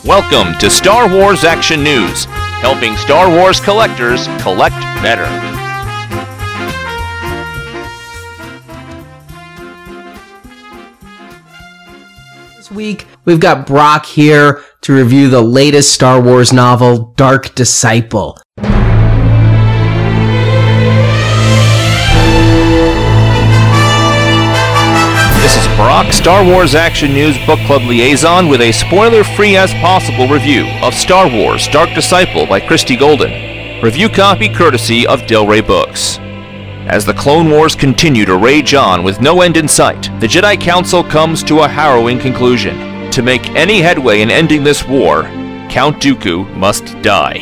Welcome to Star Wars Action News, helping Star Wars collectors collect better. This week, we've got Brock here to review the latest Star Wars novel, Dark Disciple. This is Brock, Star Wars Action News Book Club Liaison, with a spoiler-free as possible review of Star Wars Dark Disciple by Christy Golden. Review copy courtesy of Del Rey Books. As the Clone Wars continue to rage on with no end in sight, the Jedi Council comes to a harrowing conclusion. To make any headway in ending this war, Count Dooku must die.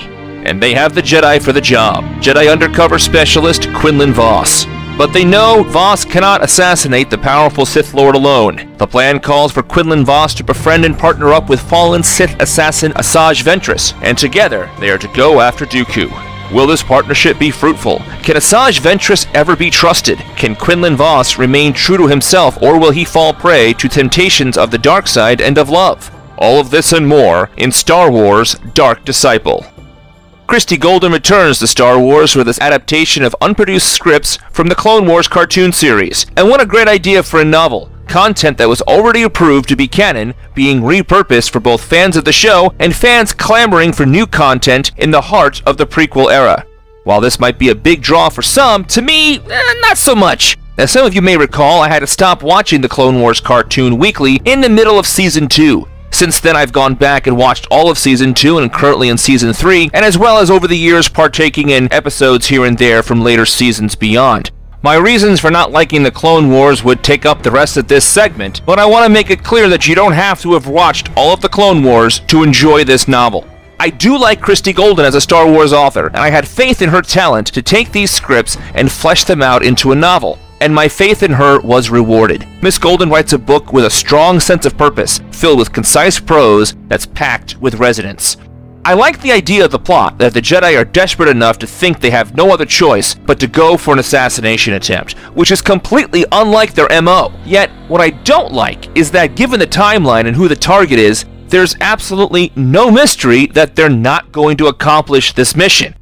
And they have the Jedi for the job, Jedi undercover specialist Quinlan Vos. But they know Vos cannot assassinate the powerful Sith Lord alone. The plan calls for Quinlan Vos to befriend and partner up with fallen Sith assassin Asajj Ventress, and together they are to go after Dooku. Will this partnership be fruitful? Can Asajj Ventress ever be trusted? Can Quinlan Vos remain true to himself, or will he fall prey to temptations of the dark side and of love? All of this and more in Star Wars Dark Disciple. Christy Golden returns to Star Wars with this adaptation of unproduced scripts from the Clone Wars cartoon series. And what a great idea for a novel! Content that was already approved to be canon being repurposed for both fans of the show and fans clamoring for new content in the heart of the prequel era. While this might be a big draw for some, to me, not so much. As some of you may recall, I had to stop watching the Clone Wars cartoon weekly in the middle of Season 2. Since then, I've gone back and watched all of Season 2 and currently in Season 3, and as well as over the years partaking in episodes here and there from later seasons beyond. My reasons for not liking the Clone Wars would take up the rest of this segment, but I want to make it clear that you don't have to have watched all of the Clone Wars to enjoy this novel. I do like Christy Golden as a Star Wars author, and I had faith in her talent to take these scripts and flesh them out into a novel. And my faith in her was rewarded. Miss Golden writes a book with a strong sense of purpose, filled with concise prose that's packed with resonance. I like the idea of the plot, that the Jedi are desperate enough to think they have no other choice but to go for an assassination attempt, which is completely unlike their MO. Yet, what I don't like is that given the timeline and who the target is, there's absolutely no mystery that they're not going to accomplish this mission.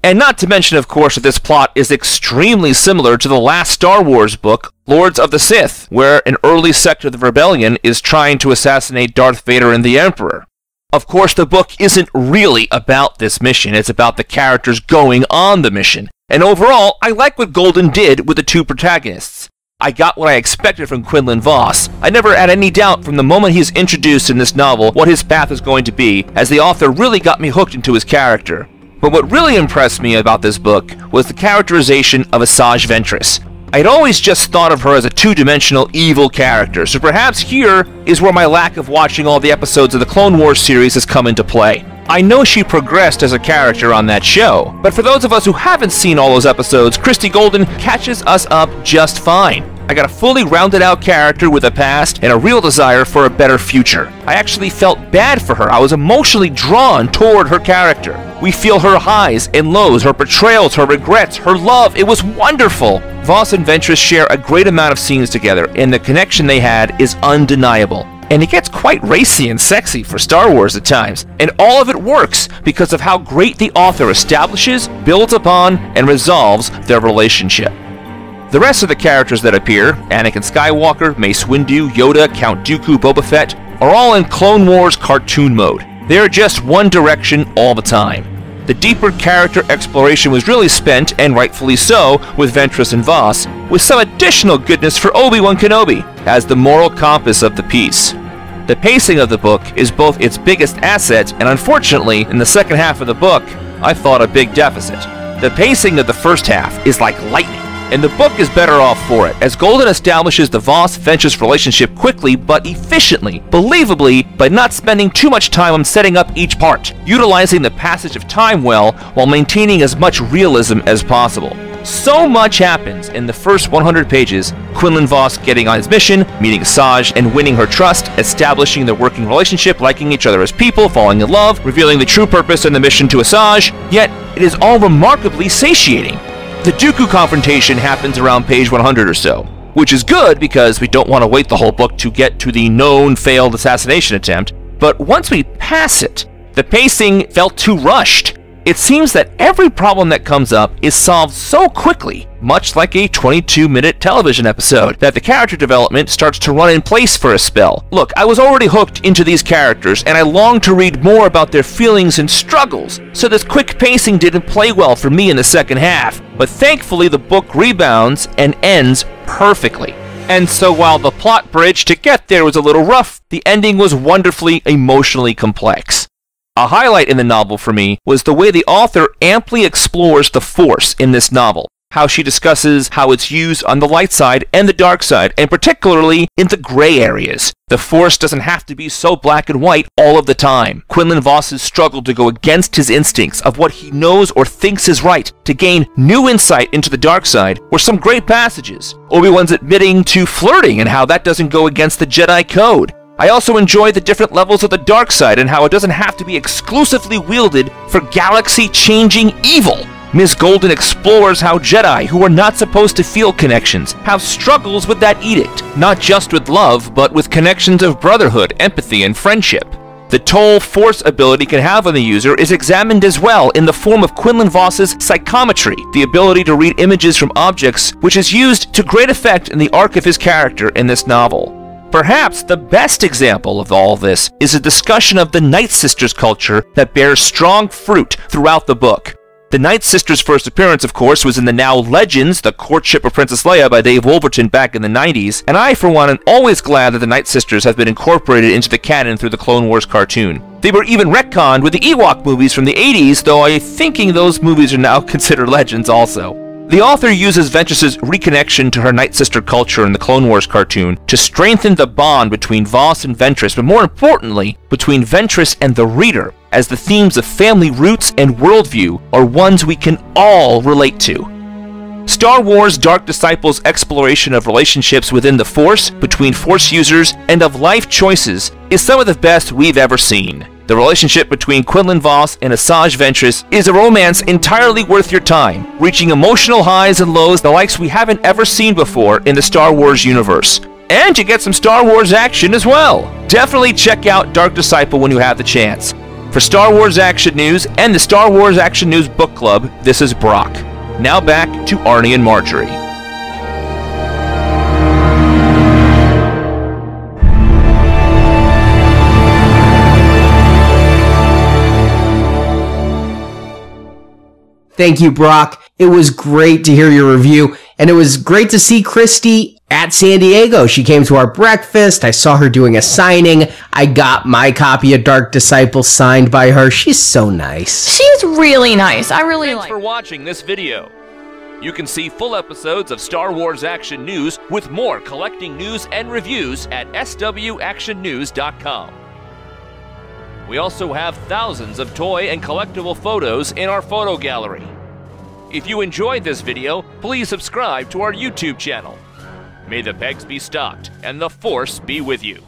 And not to mention, of course, that this plot is extremely similar to the last Star Wars book, Lords of the Sith, where an early sect of the rebellion is trying to assassinate Darth Vader and the Emperor. Of course, the book isn't really about this mission, it's about the characters going on the mission. And overall, I like what Golden did with the two protagonists. I got what I expected from Quinlan Vos. I never had any doubt from the moment he's introduced in this novel what his path is going to be, as the author really got me hooked into his character. But what really impressed me about this book was the characterization of Asajj Ventress. I'd always just thought of her as a two-dimensional evil character, so perhaps here is where my lack of watching all the episodes of the Clone Wars series has come into play. I know she progressed as a character on that show, but for those of us who haven't seen all those episodes, Christy Golden catches us up just fine. I got a fully rounded out character with a past and a real desire for a better future. I actually felt bad for her. I was emotionally drawn toward her character. We feel her highs and lows, her betrayals, her regrets, her love. It was wonderful. Vos and Ventress share a great amount of scenes together, and the connection they had is undeniable. And it gets quite racy and sexy for Star Wars at times. And all of it works because of how great the author establishes, builds upon, and resolves their relationship. The rest of the characters that appear, Anakin Skywalker, Mace Windu, Yoda, Count Dooku, Boba Fett, are all in Clone Wars cartoon mode. They are just one direction all the time. The deeper character exploration was really spent, and rightfully so, with Ventress and Vos, with some additional goodness for Obi-Wan Kenobi as the moral compass of the piece. The pacing of the book is both its biggest asset, and unfortunately, in the second half of the book, I thought a big deficit. The pacing of the first half is like lightning, and the book is better off for it, as Golden establishes the Vos-Ventress relationship quickly but efficiently, believably, by not spending too much time on setting up each part, utilizing the passage of time well while maintaining as much realism as possible. So much happens in the first 100 pages, Quinlan Vos getting on his mission, meeting Asajj and winning her trust, establishing their working relationship, liking each other as people, falling in love, revealing the true purpose and the mission to Asajj, yet it is all remarkably satiating. The Dooku Confrontation happens around page 100 or so, which is good because we don't want to wait the whole book to get to the known failed assassination attempt, but once we pass it, the pacing felt too rushed. It seems that every problem that comes up is solved so quickly, much like a 22-minute television episode, that the character development starts to run in place for a spell. Look, I was already hooked into these characters, and I longed to read more about their feelings and struggles, so this quick pacing didn't play well for me in the second half. But thankfully, the book rebounds and ends perfectly. And so while the plot bridge to get there was a little rough, the ending was wonderfully emotionally complex. A highlight in the novel for me was the way the author amply explores the Force in this novel, how she discusses how it's used on the light side and the dark side, and particularly in the gray areas. The Force doesn't have to be so black and white all of the time. Quinlan Voss's struggle to go against his instincts of what he knows or thinks is right to gain new insight into the dark side were some great passages. Obi-Wan's admitting to flirting and how that doesn't go against the Jedi Code. I also enjoy the different levels of the dark side and how it doesn't have to be exclusively wielded for galaxy-changing evil. Ms. Golden explores how Jedi, who are not supposed to feel connections, have struggles with that edict, not just with love, but with connections of brotherhood, empathy, and friendship. The toll Force ability can have on the user is examined as well in the form of Quinlan Voss's psychometry, the ability to read images from objects, which is used to great effect in the arc of his character in this novel. Perhaps the best example of all this is a discussion of the Nightsisters culture that bears strong fruit throughout the book. The Nightsisters' first appearance, of course, was in the now Legends, The Courtship of Princess Leia by Dave Wolverton back in the 90s, and I, for one, am always glad that the Nightsisters have been incorporated into the canon through the Clone Wars cartoon. They were even retconned with the Ewok movies from the 80s, though I'm thinking those movies are now considered Legends also. The author uses Ventress's reconnection to her Nightsister culture in the Clone Wars cartoon to strengthen the bond between Voss and Ventress, but more importantly, between Ventress and the reader, as the themes of family roots and worldview are ones we can all relate to. Star Wars Dark Disciples' exploration of relationships within the Force, between Force users, and of life choices is some of the best we've ever seen. The relationship between Quinlan Voss and Asajj Ventress is a romance entirely worth your time, reaching emotional highs and lows the likes we haven't ever seen before in the Star Wars universe. And you get some Star Wars action as well. Definitely check out Dark Disciple when you have the chance. For Star Wars Action News and the Star Wars Action News Book Club, this is Brock. Now back to Arnie and Marjorie. Thank you, Brock. It was great to hear your review, and it was great to see Christy at San Diego. She came to our breakfast. I saw her doing a signing. I got my copy of Dark Disciple signed by her. She's so nice. She's really nice. I really like her. Thanks for watching this video. You can see full episodes of Star Wars Action News with more collecting news and reviews at swactionnews.com. We also have thousands of toy and collectible photos in our photo gallery. If you enjoyed this video, please subscribe to our YouTube channel. May the pegs be stocked and the Force be with you.